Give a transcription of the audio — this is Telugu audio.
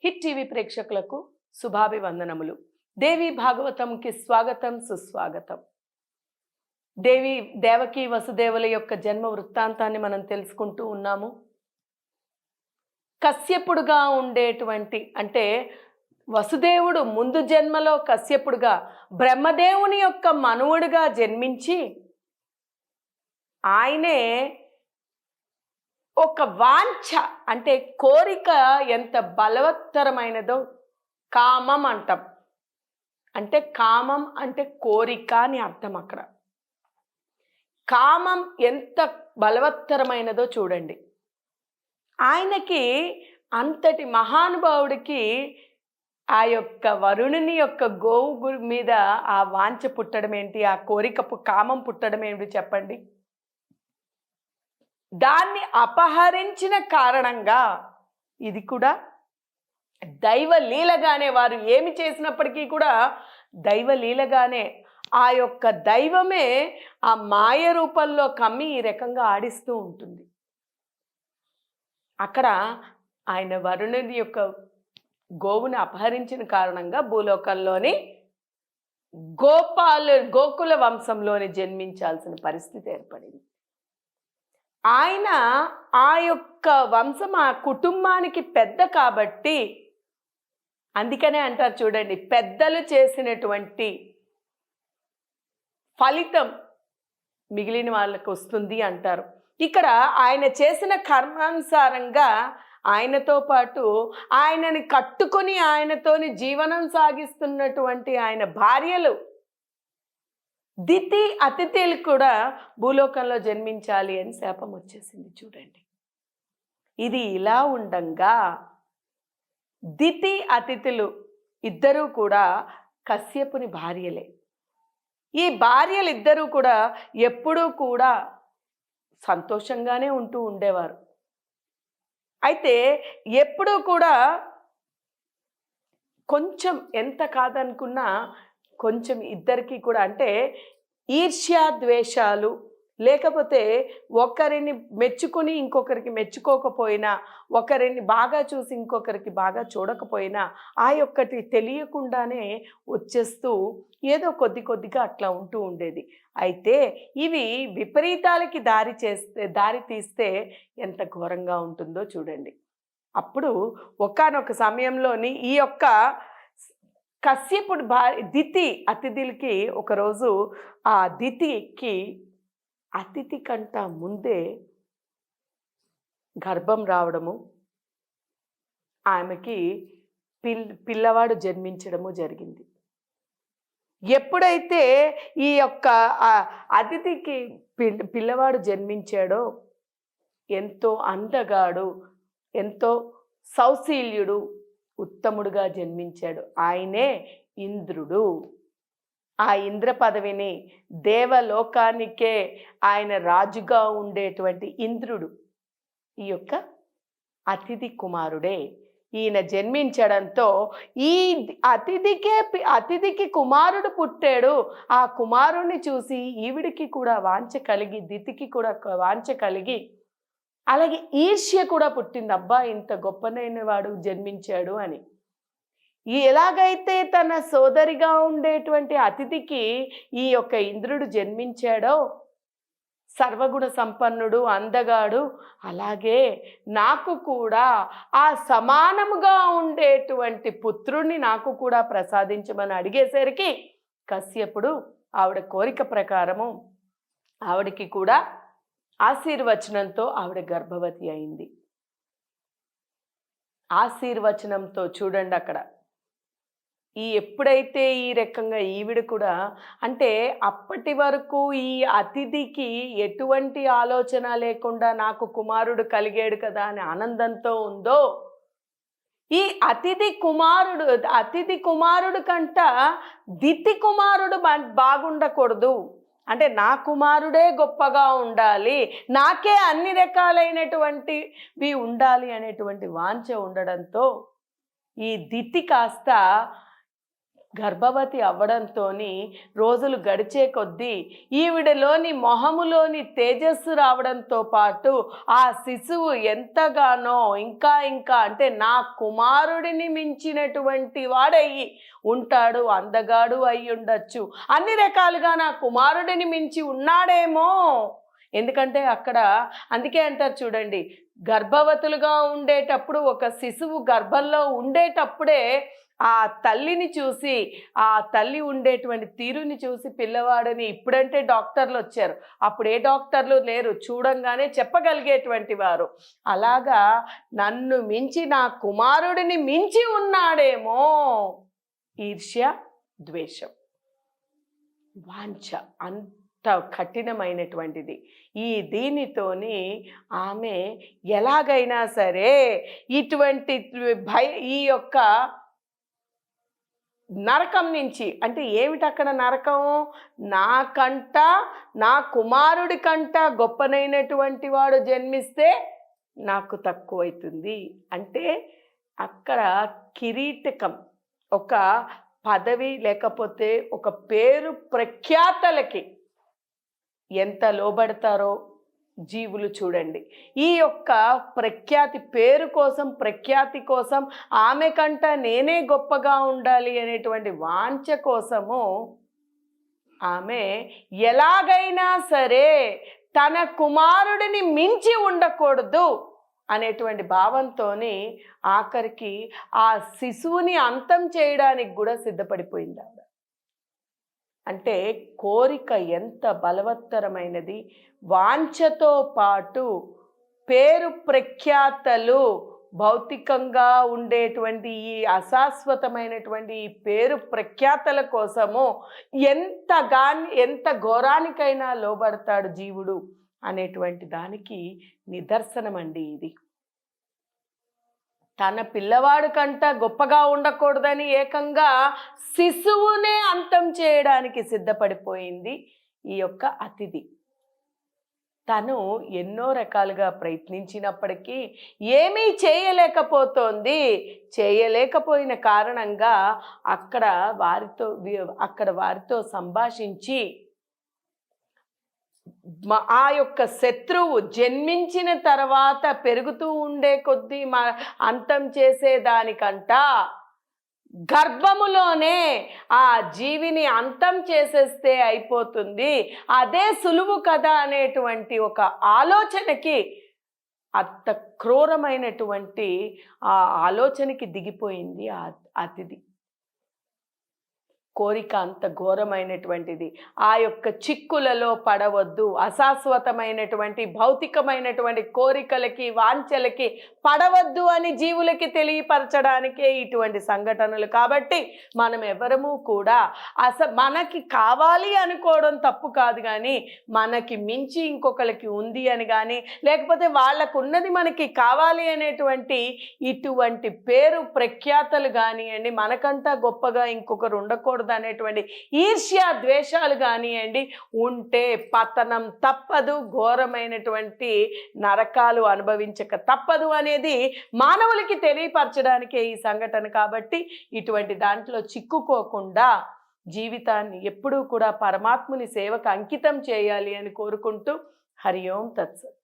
హిట్ టీవీ ప్రేక్షకులకు శుభాభివందనములు. దేవి భాగవతంకి స్వాగతం, సుస్వాగతం. దేవకి వసుదేవుల యొక్క జన్మ వృత్తాంతాన్ని మనం తెలుసుకుంటూ ఉన్నాము. కశ్యపుడుగా ఉండేటువంటి అంటే వసుదేవుడు ముందు జన్మలో కశ్యపుడుగా బ్రహ్మదేవుని యొక్క మనువుడుగా జన్మించి ఆయనే ఒక వాంఛ అంటే కోరిక ఎంత బలవత్తరమైనదో కామం అంటాం. అంటే కామం అంటే కోరిక అని అర్థం. అక్కడ కామం ఎంత బలవత్తరమైనదో చూడండి. ఆయనకి అంతటి మహానుభావుడికి ఆ యొక్క వరుణుని యొక్క గోవు మీద ఆ వాంఛ పుట్టడం ఏంటి, ఆ కోరిక కామం పుట్టడం ఏంటి చెప్పండి. దాన్ని అపహరించిన కారణంగా ఇది కూడా దైవ లీలగానే, వారు ఏమి చేసినప్పటికీ కూడా దైవ లీలగానే ఆ యొక్క దైవమే ఆ మాయ రూపంలో కమ్మి ఈ రకంగా ఆడిస్తూ ఉంటుంది. అక్కడ ఆయన వరుణుని యొక్క గోవుని అపహరించిన కారణంగా భూలోకంలోని గోకుల వంశంలోని జన్మించాల్సిన పరిస్థితి ఏర్పడింది. ఆయన ఆ యొక్క వంశం ఆ కుటుంబానికి పెద్ద కాబట్టి, అందుకనే అంటారు చూడండి, పెద్దలు చేసినటువంటి ఫలితం మిగిలిన వాళ్ళకు వస్తుంది అంటారు. ఇక్కడ ఆయన చేసిన కర్మానుసారంగా ఆయనతో పాటు ఆయనని కట్టుకొని ఆయనతోని జీవనం సాగిస్తున్నటువంటి ఆయన భార్యలు దితి అతిథులు కూడా భూలోకంలో జన్మించాలి అని శాపం వచ్చేసింది చూడండి. ఇది ఇలా ఉండంగా దితి అతిథులు ఇద్దరూ కూడా కశ్యపుని భార్యలే. ఈ భార్యలు ఇద్దరూ కూడా ఎప్పుడూ కూడా సంతోషంగానే ఉంటూ ఉండేవారు. అయితే ఎప్పుడూ కూడా కొంచెం ఎంత కాదనుకున్నా కొంచెం ఇద్దరికి కూడా అంటే ఈర్ష్యా ద్వేషాలు, లేకపోతే ఒకరిని మెచ్చుకొని ఇంకొకరికి మెచ్చుకోకపోయినా, ఒకరిని బాగా చూసి ఇంకొకరికి బాగా చూడకపోయినా ఆ యొక్కటి తెలియకుండానే వచ్చేస్తూ ఏదో కొద్దిగా అట్లా ఉంటూ ఉండేది. అయితే ఇవి విపరీతాలకి దారి తీస్తే ఎంత ఘోరంగా ఉంటుందో చూడండి. అప్పుడు ఒకానొక సమయంలోని ఈ యొక్క కశ్యపుడు దితి అతిథులకి ఒకరోజు ఆ దితికి అతిథి కంట ముందే గర్భం రావడము, ఆమెకి పిల్లవాడు జన్మించడము జరిగింది. ఎప్పుడైతే ఈ యొక్క అతిథికి పిల్లవాడు జన్మించాడో ఎంతో అందగాడు, ఎంతో సౌశీల్యుడు, ఉత్తముడుగా జన్మించాడు. ఆయనే ఇంద్రుడు. ఆ ఇంద్ర పదవిని దేవలోకానికే ఆయన రాజుగా ఉండేటువంటి ఇంద్రుడు ఈ యొక్క అతిథి కుమారుడే. ఈయన జన్మించడంతో ఈ అతిథికి కుమారుడు పుట్టాడు. ఆ కుమారుణ్ణి చూసి ఈవిడికి కూడా వాంఛ కలిగి, దితికి కూడా వాంఛ కలిగి, అలాగే ఈర్ష్య కూడా పుట్టింది. అబ్బా, ఇంత గొప్పనైన వాడు జన్మించాడు అని. ఎలాగైతే తన సోదరిగా ఉండేటువంటి అతిథికి ఈ యొక్క ఇంద్రుడు జన్మించాడో, సర్వగుణ సంపన్నుడు, అందగాడు, అలాగే నాకు కూడా ఆ సమానముగా ఉండేటువంటి పుత్రుణ్ణి నాకు కూడా ప్రసాదించమని అడిగేసరికి కశ్యపుడు ఆవిడ కోరిక ప్రకారము ఆవిడకి కూడా ఆశీర్వచనంతో ఆవిడ గర్భవతి అయింది. ఆశీర్వచనంతో చూడండి అక్కడ ఎప్పుడైతే ఈ రకంగా ఈవిడ కూడా అంటే అప్పటి వరకు ఈ అతిథికి ఎటువంటి ఆలోచన లేకుండా నాకు కుమారుడు కలిగాడు కదా అని ఆనందంతో ఉందో, ఈ అతిథి కుమారుడు కంట దితి కుమారుడు బాగుండకూడదు, అంటే నా కుమారుడే గొప్పగా ఉండాలి, నాకే అన్ని రకాలైనటువంటివి ఉండాలి అనేటువంటి వాంఛ ఉండడంతో ఈ దితి కాస్త గర్భవతి అవ్వడంతోని రోజులు గడిచే కొద్దీ ఈవిడలోని మొహములోని తేజస్సు రావడంతో పాటు ఆ శిశువు ఎంతగానో ఇంకా ఇంకా అంటే నా కుమారుడిని మించినటువంటి వాడయ్యి ఉంటాడు, అందగాడు అయి ఉండొచ్చు, అన్ని రకాలుగా నా కుమారుడిని మించి ఉన్నాడేమో. ఎందుకంటే అక్కడ అందుకే అంటారు చూడండి, గర్భవతులుగా ఉండేటప్పుడు ఒక శిశువు గర్భంలో ఉండేటప్పుడే ఆ తల్లిని చూసి, ఆ తల్లి ఉండేటువంటి తీరుని చూసి పిల్లవాడని, ఇప్పుడంటే డాక్టర్లు వచ్చారు, అప్పుడు ఏ డాక్టర్లు లేరు, చూడంగానే చెప్పగలిగేటువంటి వారు. అలాగా నన్ను మించి నా కుమారుడిని మించి ఉన్నాడేమో. ఈర్ష్య, ద్వేషం, వాంఛ అంత కఠినమైనటువంటిది. దీనితోని ఆమె ఎలాగైనా సరే ఇటువంటి ఈ యొక్క నరకం నుంచి, అంటే ఏమిటి అక్కడ నరకం, నాకంట నా కుమారుడి కంట గొప్పనైనటువంటి వాడు జన్మిస్తే నాకు తక్కువైతుంది. అంటే అక్కడ కిరీటకం, ఒక పదవి లేకపోతే ఒక పేరు ప్రఖ్యాతలకి ఎంత లోబడతారో జీవులు చూడండి. ఈ యొక్క ప్రఖ్యాతి, పేరు కోసం, ప్రఖ్యాతి కోసం, ఆమె కంట నేనే గొప్పగా ఉండాలి అనేటువంటి వాంఛ కోసము ఆమె ఎలాగైనా సరే తన కుమారుడిని మించి ఉండకూడదు అనేటువంటి భావంతో ఆఖరికి ఆ శిశువుని అంతం చేయడానికి కూడా సిద్ధపడిపోయింది ఆవిడ. అంటే కోరిక ఎంత బలవత్తరమైనది. వాంఛతో పాటు పేరు ప్రఖ్యాతలు, భౌతికంగా ఉండేటువంటి ఈ అశాశ్వతమైనటువంటి ఈ పేరు ప్రఖ్యాతల కోసము ఎంత ఘోరానికైనా లోబడతాడు జీవుడు అనేటువంటి దానికి నిదర్శనం అండి ఇది. తన పిల్లవాడు కంట గొప్పగా ఉండకూడదని ఏకంగా శిశువునే అంతం చేయడానికి సిద్ధపడిపోయింది ఈ యొక్క అతిథి. తను ఎన్నో రకాలుగా ప్రయత్నించినప్పటికీ ఏమీ చేయలేకపోతోంది. చేయలేకపోయిన కారణంగా అక్కడ వారితో సంభాషించి ఆ యొక్క శత్రువు జన్మించిన తర్వాత పెరుగుతూ ఉండే కొద్దీ అంతం చేసేదానికంట గర్భములోనే ఆ జీవిని అంతం చేసేస్తే అయిపోతుంది, అదే సులువు కదా అనేటువంటి ఒక ఆలోచనకి, అంత క్రూరమైనటువంటి ఆ ఆలోచనకి దిగిపోయింది ఆ అతిథి. కోరిక అంత ఘోరమైనటువంటిది. ఆ యొక్క చిక్కులలో పడవద్దు, అశాశ్వతమైనటువంటి భౌతికమైనటువంటి కోరికలకి వాంఛలకి పడవద్దు అని జీవులకి తెలియపరచడానికే ఇటువంటి సంఘటనలు. కాబట్టి మనం ఎవరము కూడా మనకి కావాలి అనుకోవడం తప్పు కాదు, కానీ మనకి మించి ఇంకొకరికి ఉంది అని కానీ, లేకపోతే వాళ్ళకు ఉన్నది మనకి కావాలి అనేటువంటి ఇటువంటి పేరు ప్రఖ్యాతలు కానివ్వండి, మనకంటా గొప్పగా ఇంకొకరు ఉండకూడదు అనేటువంటి ఈర్ష్య ద్వేషాలు కానివ్వండి ఉంటే పతనం తప్పదు, ఘోరమైనటువంటి నరకాలు అనుభవించక తప్పదు అనేది మానవులకి తెలియపరచడానికే ఈ సంఘటన. కాబట్టి ఇటువంటి దాంట్లో చిక్కుకోకుండా జీవితాన్ని ఎప్పుడూ కూడా పరమాత్ముని సేవకు అంకితం చేయాలి అని కోరుకుంటూ హరి ఓం తత్సత్.